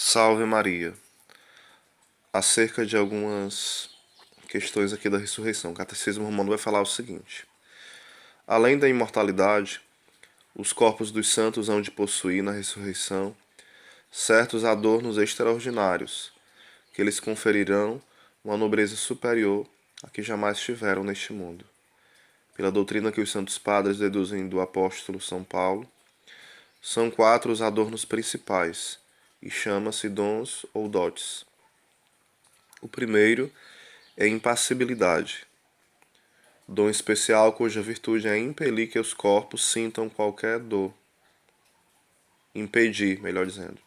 Salve Maria. Acerca de algumas questões aqui da ressurreição, o Catecismo Romano vai falar o seguinte: além da imortalidade, os corpos dos santos hão de possuir na ressurreição certos adornos extraordinários, que lhes conferirão uma nobreza superior a que jamais tiveram neste mundo. Pela doutrina que os santos padres deduzem do apóstolo São Paulo, são 4 os adornos principais, e chama-se dons ou dotes. O primeiro é impassibilidade, dom especial cuja virtude é impelir que os corpos sintam qualquer dor. Impedir, melhor dizendo.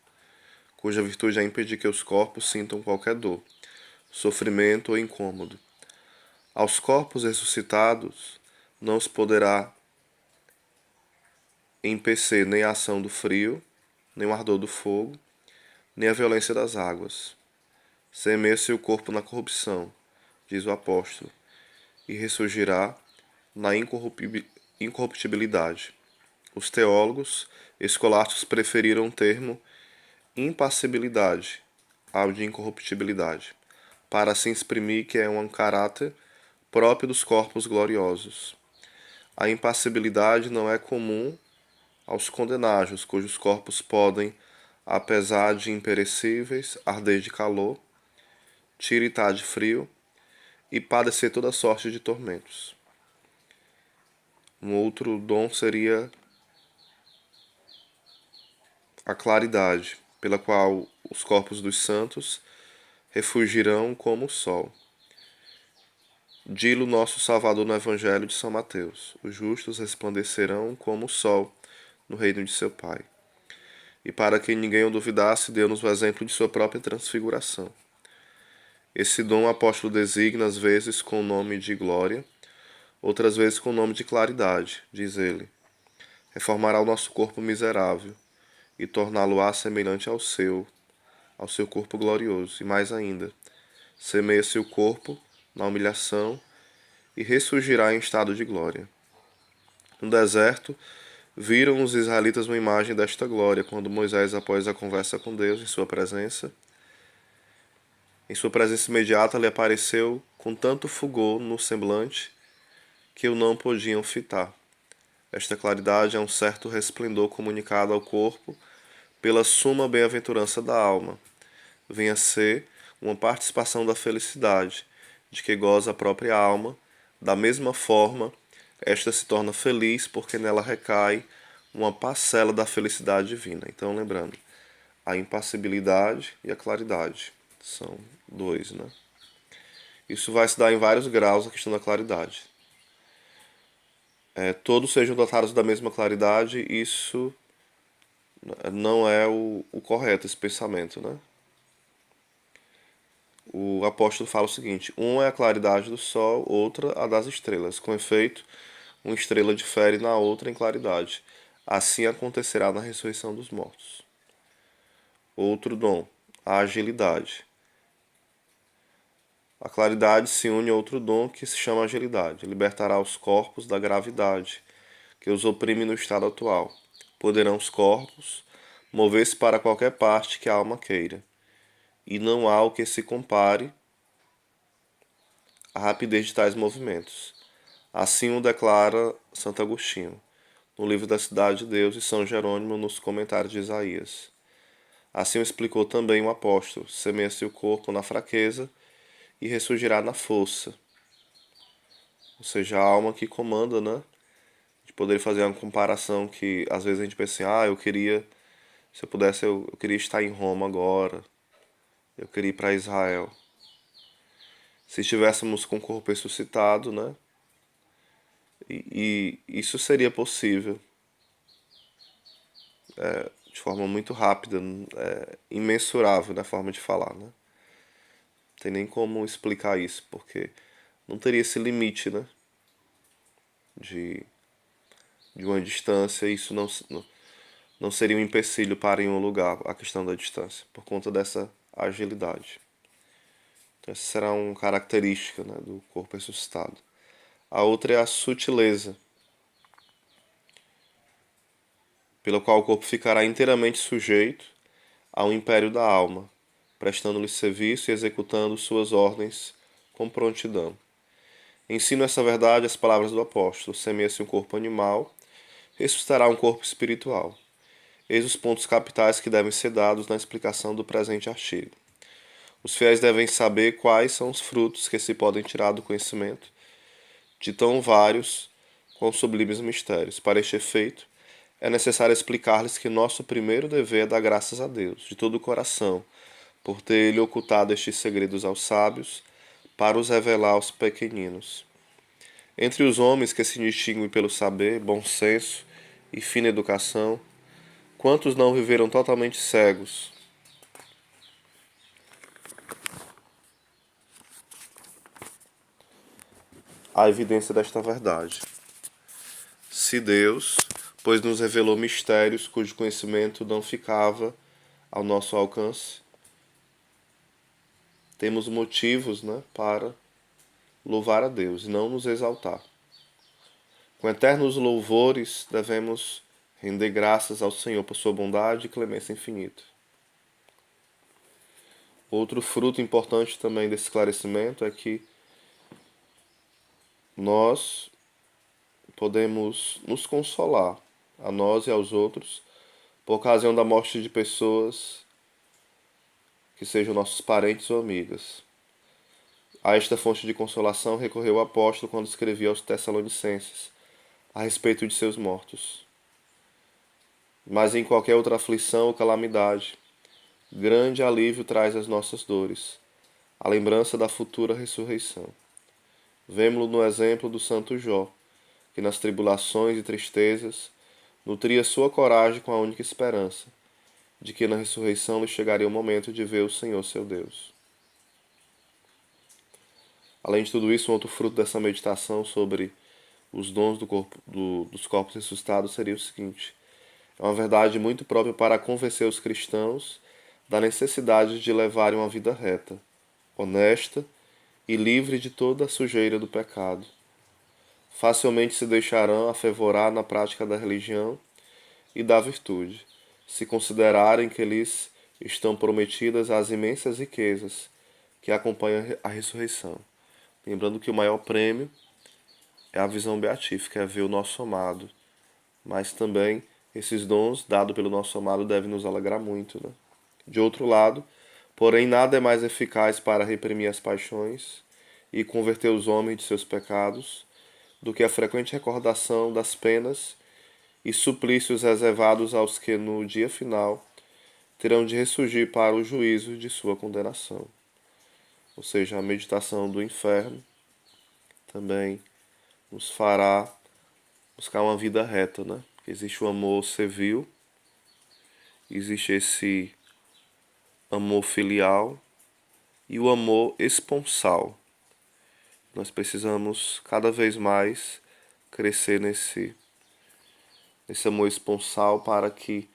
Cuja virtude é impedir que os corpos sintam qualquer dor, sofrimento ou incômodo. Aos corpos ressuscitados não se poderá empecer nem a ação do frio, nem o ardor do fogo, nem a violência das águas. Semeia-se o corpo na corrupção, diz o apóstolo, e ressurgirá na incorruptibilidade. Os teólogos escolásticos preferiram o termo impassibilidade ao de incorruptibilidade, para assim exprimir que é um caráter próprio dos corpos gloriosos. A impassibilidade não é comum aos condenágios, cujos corpos podem, apesar de imperecíveis, arder de calor, tiritar de frio e padecer toda sorte de tormentos. Um outro dom seria a claridade, pela qual os corpos dos santos refugirão como o sol. Dilo nosso Salvador no Evangelho de São Mateus: os justos resplandecerão como o sol no reino de seu Pai. E para que ninguém o duvidasse, deu-nos o exemplo de sua própria transfiguração. Esse dom o apóstolo designa às vezes com o nome de glória, outras vezes com o nome de claridade, diz ele. Reformará o nosso corpo miserável e torná-lo-á semelhante ao seu corpo glorioso. E mais ainda, semeia-se o corpo na humilhação e ressurgirá em estado de glória. No deserto, viram os israelitas uma imagem desta glória, quando Moisés, após a conversa com Deus, em sua presença imediata, lhe apareceu com tanto fulgor no semblante que o não podiam fitar. Esta claridade é um certo resplendor comunicado ao corpo pela suma bem-aventurança da alma. Venha ser uma participação da felicidade, de que goza a própria alma. Da mesma forma, esta se torna feliz porque nela recai uma parcela da felicidade divina. Então, lembrando, a impassibilidade e a claridade são 2, né? Isso vai se dar em vários graus, a questão da claridade. Todos sejam dotados da mesma claridade, isso não é o correto, esse pensamento, né? O apóstolo fala o seguinte: uma é a claridade do sol, outra a das estrelas. Com efeito, uma estrela difere na outra em claridade. Assim acontecerá na ressurreição dos mortos. Outro dom, a agilidade. A claridade se une a outro dom que se chama agilidade. Libertará os corpos da gravidade, que os oprime no estado atual. Poderão os corpos mover-se para qualquer parte que a alma queira, e não há o que se compare à rapidez de tais movimentos. Assim o declara Santo Agostinho, no livro da Cidade de Deus, e São Jerônimo, nos comentários de Isaías. Assim o explicou também o apóstolo: semeia-se o corpo na fraqueza e ressurgirá na força. Ou seja, a alma que comanda, né? De poder fazer uma comparação que às vezes a gente pensa assim: eu queria, se eu pudesse, eu queria estar em Roma agora, eu queria ir para Israel. Se estivéssemos com o corpo ressuscitado, né? E isso seria possível de forma muito rápida, imensurável na forma de falar, né? Não tem nem como explicar isso, porque não teria esse limite, né? De, de uma distância, isso não seria um empecilho para ir em um lugar, a questão da distância, por conta dessa agilidade. Então, essa será uma característica, né, do corpo ressuscitado. A outra é a sutileza, pela qual o corpo ficará inteiramente sujeito ao império da alma, prestando-lhe serviço e executando suas ordens com prontidão. Ensino essa verdade as palavras do apóstolo: semeia-se um corpo animal, ressuscitará um corpo espiritual. Eis os pontos capitais que devem ser dados na explicação do presente artigo. Os fiéis devem saber quais são os frutos que se podem tirar do conhecimento de tão vários quão sublimes mistérios. Para este efeito, é necessário explicar-lhes que nosso primeiro dever é dar graças a Deus, de todo o coração, por ter Ele ocultado estes segredos aos sábios, para os revelar aos pequeninos. Entre os homens que se distinguem pelo saber, bom senso e fina educação, quantos não viveram totalmente cegos? A evidência desta verdade. Se Deus, pois nos revelou mistérios cujo conhecimento não ficava ao nosso alcance, temos motivos, para louvar a Deus e não nos exaltar. Com eternos louvores devemos render graças ao Senhor por sua bondade e clemência infinita. Outro fruto importante também desse esclarecimento é que nós podemos nos consolar a nós e aos outros por ocasião da morte de pessoas que sejam nossos parentes ou amigas. A esta fonte de consolação recorreu o apóstolo quando escrevia aos Tessalonicenses a respeito de seus mortos. Mas em qualquer outra aflição ou calamidade, grande alívio traz as nossas dores, a lembrança da futura ressurreição. Vemo-lo no exemplo do santo Jó, que nas tribulações e tristezas nutria sua coragem com a única esperança de que na ressurreição lhe chegaria o momento de ver o Senhor seu Deus. Além de tudo isso, um outro fruto dessa meditação sobre os dons dos corpos ressuscitados seria o seguinte: é uma verdade muito própria para convencer os cristãos da necessidade de levarem uma vida reta, honesta e livre de toda a sujeira do pecado. Facilmente se deixarão afevorar na prática da religião e da virtude, se considerarem que lhes estão prometidas as imensas riquezas que acompanham a ressurreição. Lembrando que o maior prêmio é a visão beatífica, é ver o nosso amado. Mas também esses dons dados pelo nosso amado devem nos alegrar muito, De outro lado, porém, nada é mais eficaz para reprimir as paixões e converter os homens de seus pecados do que a frequente recordação das penas e suplícios reservados aos que, no dia final, terão de ressurgir para o juízo de sua condenação. Ou seja, a meditação do inferno também nos fará buscar uma vida reta, Existe o amor servil, existe esse amor filial e o amor esponsal. Nós precisamos cada vez mais crescer nesse amor esponsal para que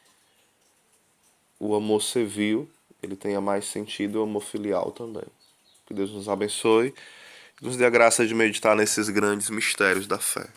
o amor servil ele tenha mais sentido e o amor filial também. Que Deus nos abençoe e nos dê a graça de meditar nesses grandes mistérios da fé.